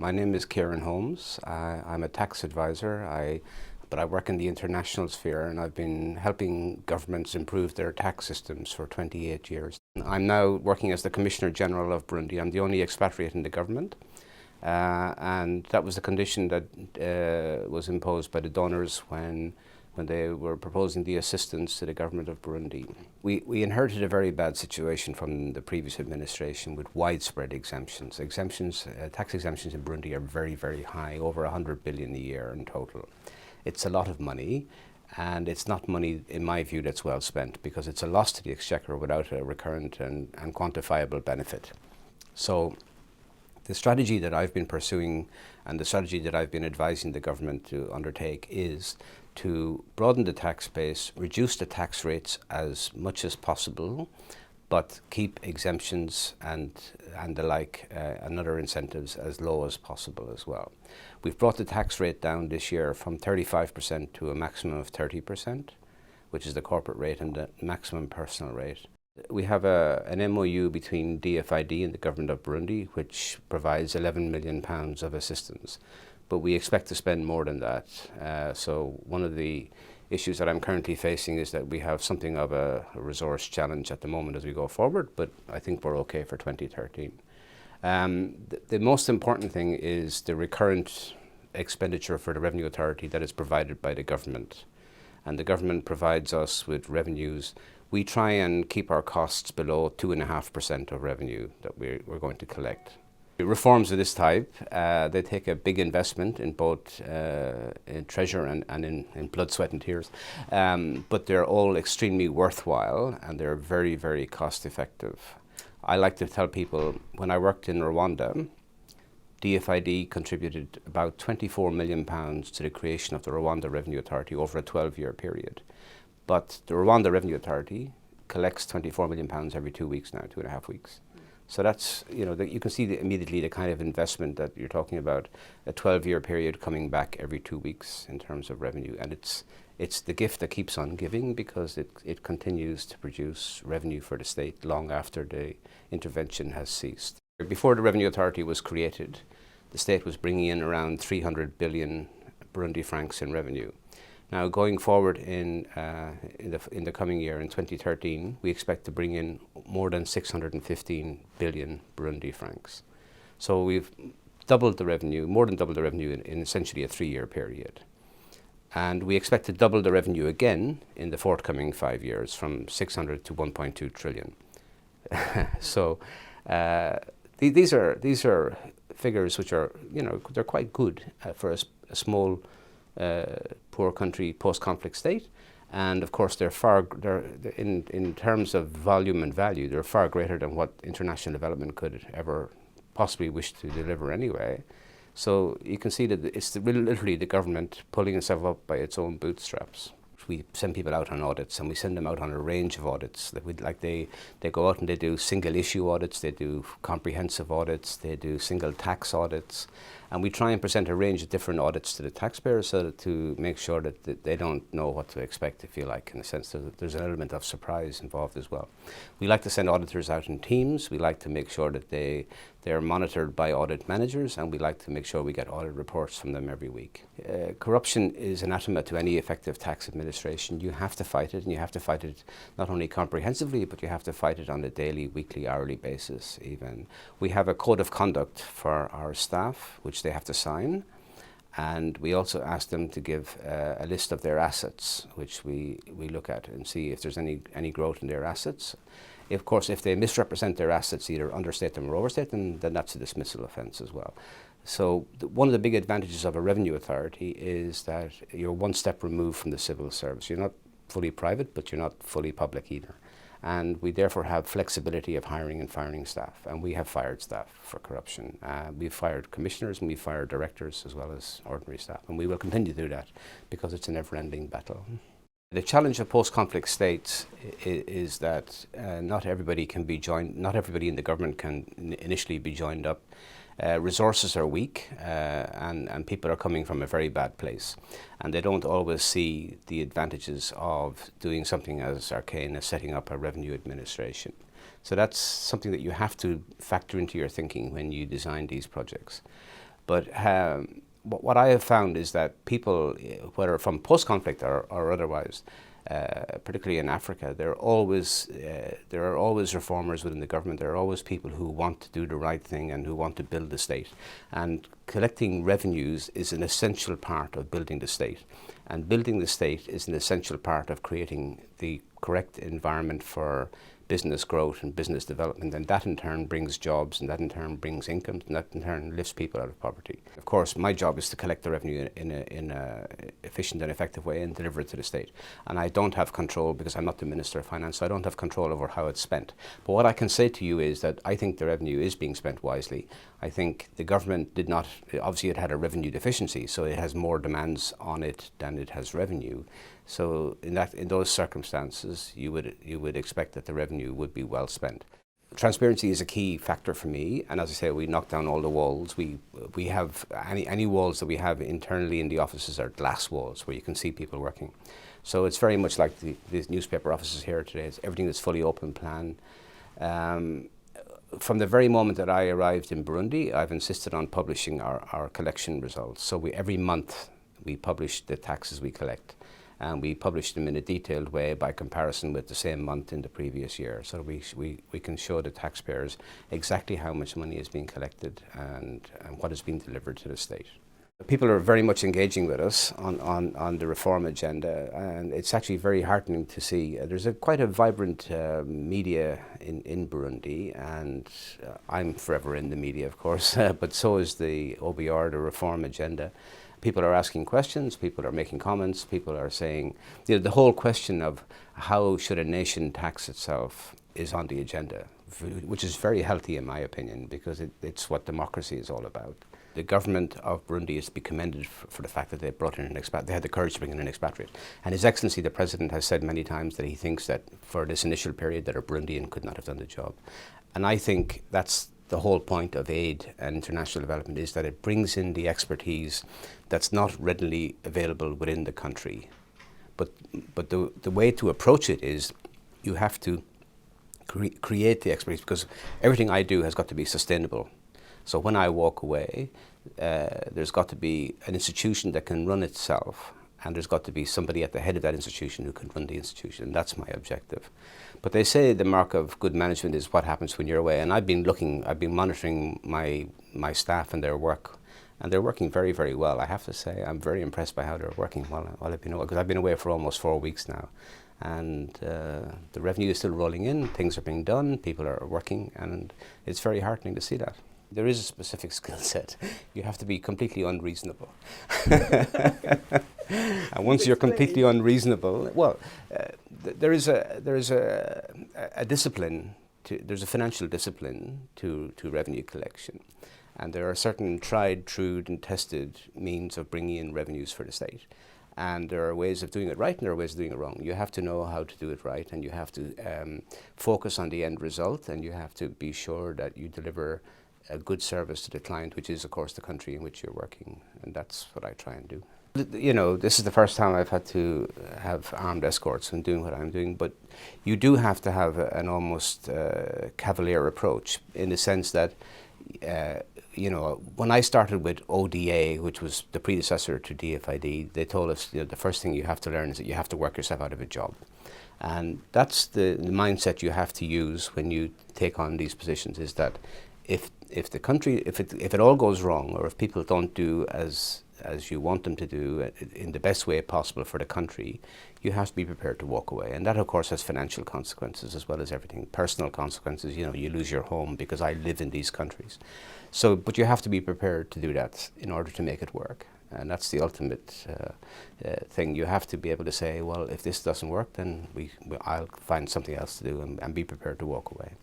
My name is Kieran Holmes. I'm a tax advisor, but I work in the international sphere, and I've been helping governments improve their tax systems for 28 years. I'm now working as the Commissioner General of Burundi. I'm the only expatriate in the government, and that was the condition that was imposed by the donors when they were proposing the assistance to the government of Burundi. We inherited a very bad situation from the previous administration with widespread exemptions. Tax exemptions in Burundi are very, very high, over 100 billion a year in total. It's a lot of money, and it's not money, in my view, that's well spent, because it's a loss to the exchequer without a recurrent and quantifiable benefit. So the strategy that I've been pursuing and the strategy that I've been advising the government to undertake is to broaden the tax base, reduce the tax rates as much as possible, but keep exemptions and the like and other incentives as low as possible as well. We've brought the tax rate down this year from 35% to a maximum of 30%, which is the corporate rate, and the maximum personal rate. We have an MOU between DFID and the government of Burundi, which provides £11 million of assistance. But we expect to spend more than that. So one of the issues that I'm currently facing is that we have something of a resource challenge at the moment as we go forward, but I think we're okay for 2013. The most important thing is the recurrent expenditure for the Revenue Authority that is provided by the government. And the government provides us with revenues. We try and keep our costs below 2.5% of revenue that we're going to collect. Reforms of this type, they take a big investment in both in treasure and in blood, sweat and tears, but they're all extremely worthwhile, and they're very, very cost effective. I like to tell people, when I worked in Rwanda, DFID contributed about £24 million to the creation of the Rwanda Revenue Authority over a 12-year period. But the Rwanda Revenue Authority collects £24 million every 2 weeks now, 2.5 weeks. So that's, you can see immediately the kind of investment that you're talking about, a 12-year period coming back every 2 weeks in terms of revenue. And it's the gift that keeps on giving, because it continues to produce revenue for the state long after the intervention has ceased. Before the Revenue Authority was created, the state was bringing in around 300 billion Burundi francs in revenue. Now, going forward in the coming year, in 2013, we expect to bring in more than 615 billion Burundi francs. So we've doubled the revenue, more than doubled the revenue in essentially a 3-year period. And we expect to double the revenue again in the forthcoming 5 years, from 600 to 1.2 trillion. So these are figures which are, they're quite good for a small, poor country, post-conflict state, and of course they're in terms of volume and value, they're far greater than what international development could ever possibly wish to deliver anyway. So you can see that it's literally the government pulling itself up by its own bootstraps. We send people out on audits, and we send them out on a range of audits. They go out and they do single issue audits, they do comprehensive audits, they do single tax audits, and we try and present a range of different audits to the taxpayers so that to make sure that they don't know what to expect, if you like, in a sense that there's an element of surprise involved as well. We like to send auditors out in teams. We like to make sure that they're monitored by audit managers, and we like to make sure we get audit reports from them every week. Corruption is anathema to any effective tax administration. You have to fight it, and you have to fight it not only comprehensively, but you have to fight it on a daily, weekly, hourly basis even. We have a code of conduct for our staff, which they have to sign, and we also ask them to give a list of their assets, which we look at and see if there's any growth in their assets. Of course, if they misrepresent their assets, either understate them or overstate them, then that's a dismissal offence as well. So one of the big advantages of a revenue authority is that you're one step removed from the civil service. You're not fully private, but you're not fully public either. And we therefore have flexibility of hiring and firing staff, and we have fired staff for corruption. We've fired commissioners, and we've fired directors as well as ordinary staff, and we will continue to do that because it's a never-ending battle. The challenge of post-conflict states is that not everybody can be joined, not everybody in the government can initially be joined up. Resources are weak, and people are coming from a very bad place, and they don't always see the advantages of doing something as arcane as setting up a revenue administration. So that's something that you have to factor into your thinking when you design these projects. But what I have found is that people, whether from post-conflict or otherwise, particularly in Africa, there are always reformers within the government. There are always people who want to do the right thing and who want to build the state. And collecting revenues is an essential part of building the state. And building the state is an essential part of creating the correct environment for business growth and business development, and that in turn brings jobs, and that in turn brings income, and that in turn lifts people out of poverty. Of course, my job is to collect the revenue in a efficient and effective way and deliver it to the state. And I don't have control, because I'm not the Minister of Finance, so I don't have control over how it's spent. But what I can say to you is that I think the revenue is being spent wisely. I think the government did not, obviously it had a revenue deficiency, so it has more demands on it than it has revenue. So in those circumstances, you would expect that the revenue would be well spent. Transparency is a key factor for me, and as I say, we knock down all the walls. We have any walls that we have internally in the offices are glass walls where you can see people working. So it's very much like these newspaper offices here today. Everything is fully open plan. From the very moment that I arrived in Burundi, I've insisted on publishing our collection results. So every month we publish the taxes we collect. And we publish them in a detailed way by comparison with the same month in the previous year. So we can show the taxpayers exactly how much money is being collected and what is being delivered to the state. People are very much engaging with us on the reform agenda, and it's actually very heartening to see. There's quite a vibrant media in Burundi, and I'm forever in the media, of course, but so is the OBR, the reform agenda. People are asking questions, people are making comments, people are saying, the whole question of how should a nation tax itself is on the agenda, which is very healthy in my opinion, because it's what democracy is all about. The government of Burundi is to be commended for the fact that they brought in an expat. They had the courage to bring in an expatriate. And His Excellency the President has said many times that he thinks that for this initial period that a Burundian could not have done the job. And I think that's the whole point of aid and international development, is that it brings in the expertise that's not readily available within the country. But the way to approach it is you have to create the expertise, because everything I do has got to be sustainable. So when I walk away, there's got to be an institution that can run itself, and there's got to be somebody at the head of that institution who can run the institution, and that's my objective. But they say the mark of good management is what happens when you're away, and I've been monitoring my staff and their work, and they're working very, very well. I have to say, I'm very impressed by how they're working while I've been away, because I've been away for almost 4 weeks now. And the revenue is still rolling in, things are being done, people are working, and it's very heartening to see that. There is a specific skill set. You have to be completely unreasonable. And once you're completely unreasonable, well, there is a discipline, there's a financial discipline to revenue collection. And there are certain tried, true and tested means of bringing in revenues for the state. And there are ways of doing it right and there are ways of doing it wrong. You have to know how to do it right, and you have to focus on the end result, and you have to be sure that you deliver a good service to the client, which is of course the country in which you're working, and that's what I try and do. You know, this is the first time I've had to have armed escorts when doing what I'm doing, but you do have to have an almost cavalier approach, in the sense that you know, when I started with ODA, which was the predecessor to DFID, they told us, you know, the first thing you have to learn is that you have to work yourself out of a job. And that's the mindset you have to use when you take on these positions, is that if the country, if it all goes wrong, or if people don't do as you want them to do in the best way possible for the country, you have to be prepared to walk away. And that of course has financial consequences as well as everything. Personal consequences, you know, you lose your home because I live in these countries. So, but you have to be prepared to do that in order to make it work. And that's the ultimate thing. You have to be able to say, well, if this doesn't work, then I'll find something else to do, and be prepared to walk away.